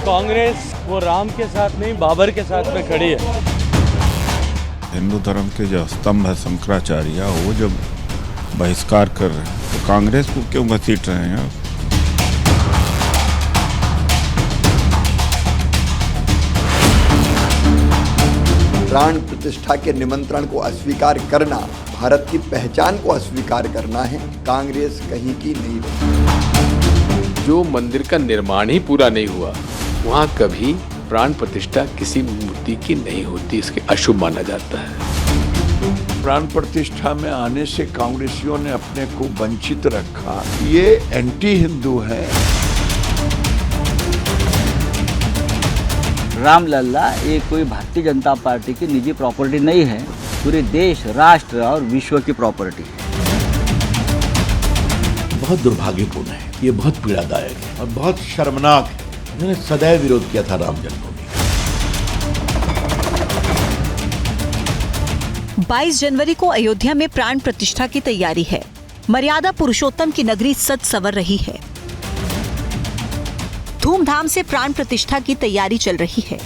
कांग्रेस वो राम के साथ नहीं बाबर के साथ में खड़ी है। हिंदू धर्म के जो स्तंभ है शंकराचार्य, वो जब बहिष्कार कर रहे हैं तो कांग्रेस को क्यों घसीट रहे हैं? प्राण प्रतिष्ठा के निमंत्रण को अस्वीकार करना भारत की पहचान को अस्वीकार करना है। कांग्रेस कहीं की नहीं रही। जो मंदिर का निर्माण ही पूरा नहीं हुआ, वहाँ कभी प्राण प्रतिष्ठा किसी मूर्ति की नहीं होती, इसके अशुभ माना जाता है। प्राण प्रतिष्ठा में आने से कांग्रेसियों ने अपने को वंचित रखा। ये एंटी हिंदू है। रामलला ये कोई भारतीय जनता पार्टी की निजी प्रॉपर्टी नहीं है, पूरे देश, राष्ट्र और विश्व की प्रॉपर्टी है। बहुत दुर्भाग्यपूर्ण है, ये बहुत पीड़ादायक है और बहुत शर्मनाक है। मैंने सदैव विरोध किया था राम जन्मभूमि। 22 जनवरी को अयोध्या में प्राण प्रतिष्ठा की तैयारी है। मर्यादा पुरुषोत्तम की नगरी सज संवर रही है। धूमधाम से प्राण प्रतिष्ठा की तैयारी चल रही है।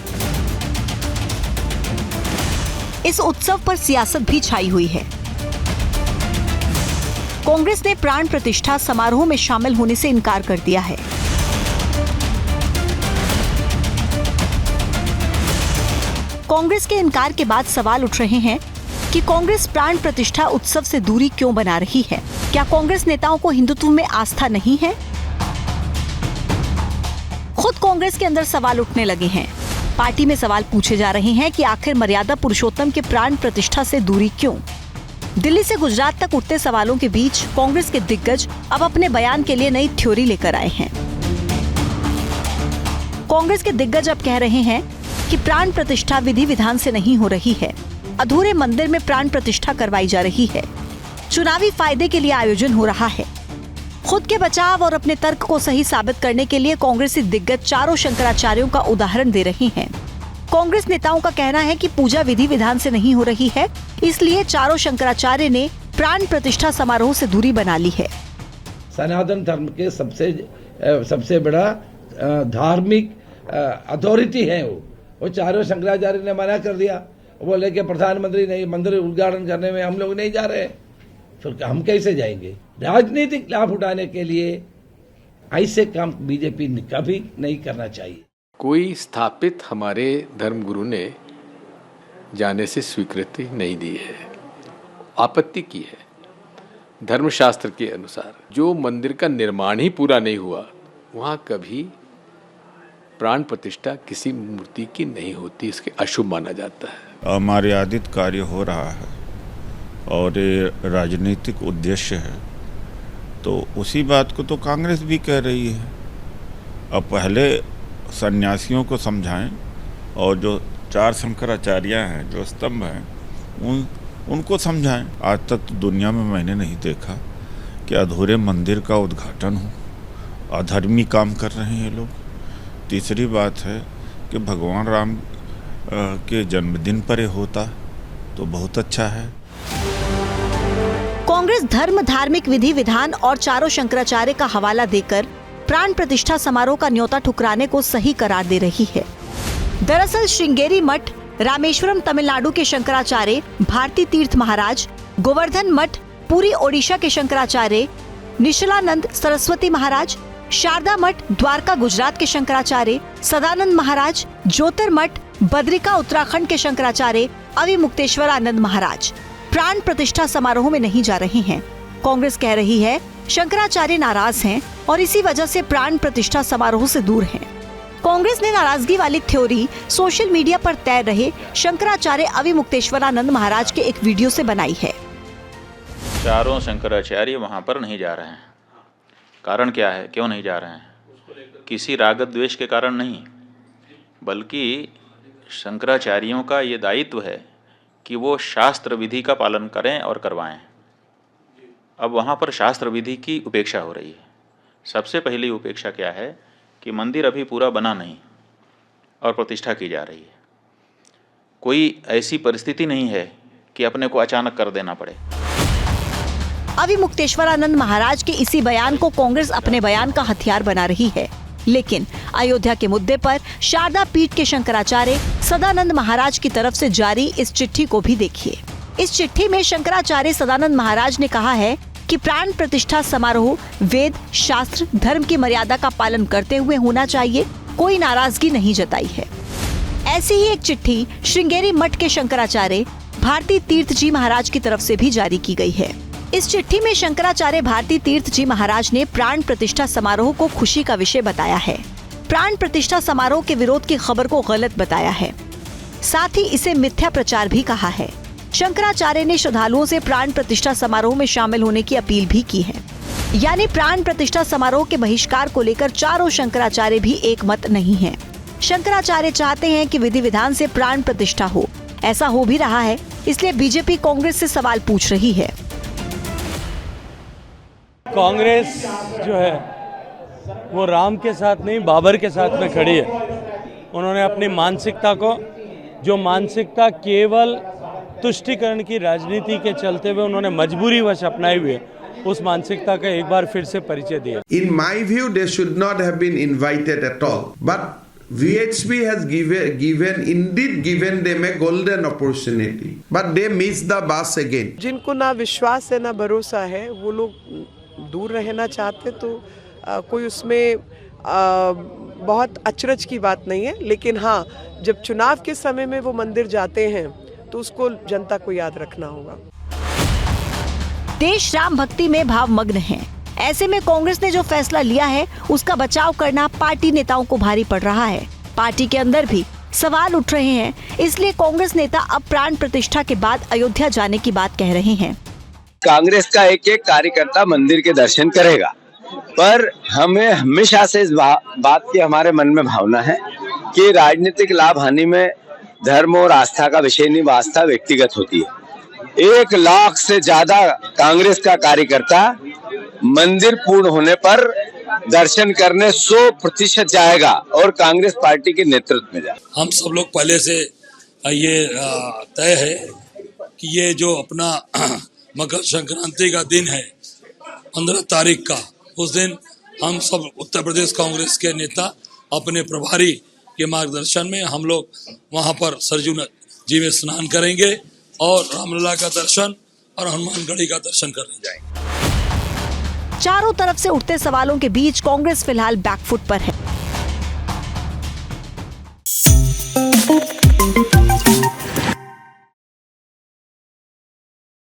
इस उत्सव पर सियासत भी छाई हुई है। कांग्रेस ने प्राण प्रतिष्ठा समारोह में शामिल होने से इनकार कर दिया है। कांग्रेस के इनकार के बाद सवाल उठ रहे हैं कि कांग्रेस प्राण प्रतिष्ठा उत्सव से दूरी क्यों बना रही है? क्या कांग्रेस नेताओं को हिंदुत्व में आस्था नहीं है? खुद कांग्रेस के अंदर सवाल उठने लगे हैं। पार्टी में सवाल पूछे जा रहे हैं कि आखिर मर्यादा पुरुषोत्तम के प्राण प्रतिष्ठा से दूरी क्यों? दिल्ली से गुजरात तक उठते सवालों के बीच कांग्रेस के दिग्गज अब अपने बयान के लिए नई थ्योरी लेकर आए हैं। कांग्रेस के दिग्गज अब कह रहे हैं कि प्राण प्रतिष्ठा विधि विधान से नहीं हो रही है। अधूरे मंदिर में प्राण प्रतिष्ठा करवाई जा रही है। चुनावी फायदे के लिए आयोजन हो रहा है। खुद के बचाव और अपने तर्क को सही साबित करने के लिए कांग्रेसी दिग्गज चारों शंकराचार्यों का उदाहरण दे रहे हैं। कांग्रेस नेताओं का कहना है कि पूजा विधि विधान से नहीं हो रही है, इसलिए चारों शंकराचार्य ने प्राण प्रतिष्ठा समारोह से दूरी बना ली है। सनातन धर्म के सबसे बड़ा धार्मिक अथॉरिटी है वो चारों शंकराचार्य ने मना कर दिया। वो लेके प्रधानमंत्री नहीं, मंदिर उद्घाटन करने में हम लोग नहीं जा रहे, फिर हम कैसे जाएंगे? राजनीतिक लाभ उठाने के लिए ऐसे काम बीजेपी ने कभी नहीं करना चाहिए। कोई स्थापित हमारे धर्मगुरु ने जाने से स्वीकृति नहीं दी है, आपत्ति की है। धर्मशास्त्र के अनुसार जो मंदिर का निर्माण ही पूरा नहीं हुआ, वहाँ कभी प्राण प्रतिष्ठा किसी मूर्ति की नहीं होती, इसके अशुभ माना जाता है। अमर्यादित कार्य हो रहा है और ये राजनीतिक उद्देश्य है, तो उसी बात को तो कांग्रेस भी कह रही है। अब पहले सन्यासियों को समझाएं और जो चार शंकराचार्य हैं, जो स्तंभ हैं, उनको समझाएं। आज तक तो दुनिया में मैंने नहीं देखा कि अधूरे मंदिर का उद्घाटन हो। अधर्मी काम कर रहे हैं ये लोग। तीसरी बात है कि भगवान राम के जन्मदिन पर ये होता तो बहुत अच्छा है। कांग्रेस धर्म, धार्मिक विधि विधान और चारों शंकराचार्य का हवाला देकर प्राण प्रतिष्ठा समारोह का न्योता ठुकराने को सही करार दे रही है। दरअसल श्रृंगेरी मठ, रामेश्वरम तमिलनाडु के शंकराचार्य भारती तीर्थ महाराज, गोवर्धन मठ पुरी ओडिशा के शंकराचार्य निशलानंद सरस्वती महाराज, शारदा मठ द्वारका गुजरात के शंकराचार्य सदानंद महाराज, ज्योतिर्मठ बद्रिका उत्तराखंड के शंकराचार्य अविमुक्तेश्वरानंद महाराज प्राण प्रतिष्ठा समारोह में नहीं जा रहे हैं। कांग्रेस कह रही है शंकराचार्य नाराज हैं और इसी वजह से प्राण प्रतिष्ठा समारोह से दूर हैं। कांग्रेस ने नाराजगी वाली थ्योरी सोशल मीडिया पर तैर रहे शंकराचार्य अविमुक्तेश्वरानंद महाराज के एक वीडियो से बनाई है। चारों शंकराचार्य वहां पर नहीं जा रहे हैं। कारण क्या है, क्यों नहीं जा रहे हैं? किसी राग द्वेष के कारण नहीं, बल्कि शंकराचार्यों का ये दायित्व है कि वो शास्त्र विधि का पालन करें और करवाएं। अब वहाँ पर शास्त्र विधि की उपेक्षा हो रही है। सबसे पहली उपेक्षा क्या है कि मंदिर अभी पूरा बना नहीं और प्रतिष्ठा की जा रही है। कोई ऐसी परिस्थिति नहीं है कि अपने को अचानक कर देना पड़े। अविमुक्तेश्वरानंद महाराज के इसी बयान को कांग्रेस अपने बयान का हथियार बना रही है। लेकिन अयोध्या के मुद्दे पर शारदा पीठ के शंकराचार्य सदानंद महाराज की तरफ से जारी इस चिट्ठी को भी देखिए। इस चिट्ठी में शंकराचार्य सदानंद महाराज ने कहा है कि प्राण प्रतिष्ठा समारोह वेद, शास्त्र, धर्म की मर्यादा का पालन करते हुए होना चाहिए, कोई नाराजगी नहीं जताई है। ऐसी ही एक चिट्ठी श्रृंगेरी मठ के शंकराचार्य भारती तीर्थ जी महाराज की तरफ से भी जारी की गई है। इस चिट्ठी में शंकराचार्य भारती तीर्थ जी महाराज ने प्राण प्रतिष्ठा समारोह को खुशी का विषय बताया है। प्राण प्रतिष्ठा समारोह के विरोध की खबर को गलत बताया है, साथ ही इसे मिथ्या प्रचार भी कहा है। शंकराचार्य ने श्रद्धालुओं से प्राण प्रतिष्ठा समारोह में शामिल होने की अपील भी की है। यानी प्राण प्रतिष्ठा समारोह के बहिष्कार को लेकर चारों शंकराचार्य भी एक मत नहीं है। शंकराचार्य चाहते हैं कि विधि विधान से प्राण प्रतिष्ठा हो, ऐसा हो भी रहा है, इसलिए बीजेपी कांग्रेस से सवाल पूछ रही है। कांग्रेस जो है वो राम के साथ नहीं बाबर के साथ में खड़ी है। उन्होंने अपनी मानसिकता को, जो मानसिकता केवल तुष्टीकरण की राजनीति के चलते हुए उन्होंने मजबूरीवश अपनाई हुई है, उस मानसिकता का एक बार फिर से परिचय दिया। In my view, they should not have been invited at all. But VHP has given them a golden opportunity. But they missed the bus again. जिनको ना विश्वास है ना भरोसा है, वो लोग दूर रहना चाहते, तो कोई उसमें बहुत अचरज की बात नहीं है। लेकिन हाँ, जब चुनाव के समय में वो मंदिर जाते हैं तो उसको जनता को याद रखना होगा। देश राम भक्ति में भावमग्न है। ऐसे में कांग्रेस ने जो फैसला लिया है उसका बचाव करना पार्टी नेताओं को भारी पड़ रहा है। पार्टी के अंदर भी सवाल उठ रहे हैं, इसलिए कांग्रेस नेता अब प्राण प्रतिष्ठा के बाद अयोध्या जाने की बात कह रहे हैं। कांग्रेस का एक एक कार्यकर्ता मंदिर के दर्शन करेगा, पर हमें हमेशा से इस बात की हमारे मन में भावना है कि राजनीतिक लाभ हानि में धर्म और आस्था का विषय नहीं, आस्था व्यक्तिगत होती है। 1 लाख से ज्यादा कांग्रेस का कार्यकर्ता मंदिर पूर्ण होने पर दर्शन करने 100% जाएगा और कांग्रेस पार्टी के नेतृत्व में जाएगा। हम सब लोग पहले से ये तय है कि ये जो अपना मकर संक्रांति का दिन है 15 तारीख का, उस दिन हम सब उत्तर प्रदेश कांग्रेस के नेता अपने प्रभारी के मार्गदर्शन में हम लोग वहां पर सरजू जी में स्नान करेंगे और रामलला का दर्शन और हनुमानगढ़ी का दर्शन करने जाएंगे। चारों तरफ से उठते सवालों के बीच कांग्रेस फिलहाल बैकफुट पर है।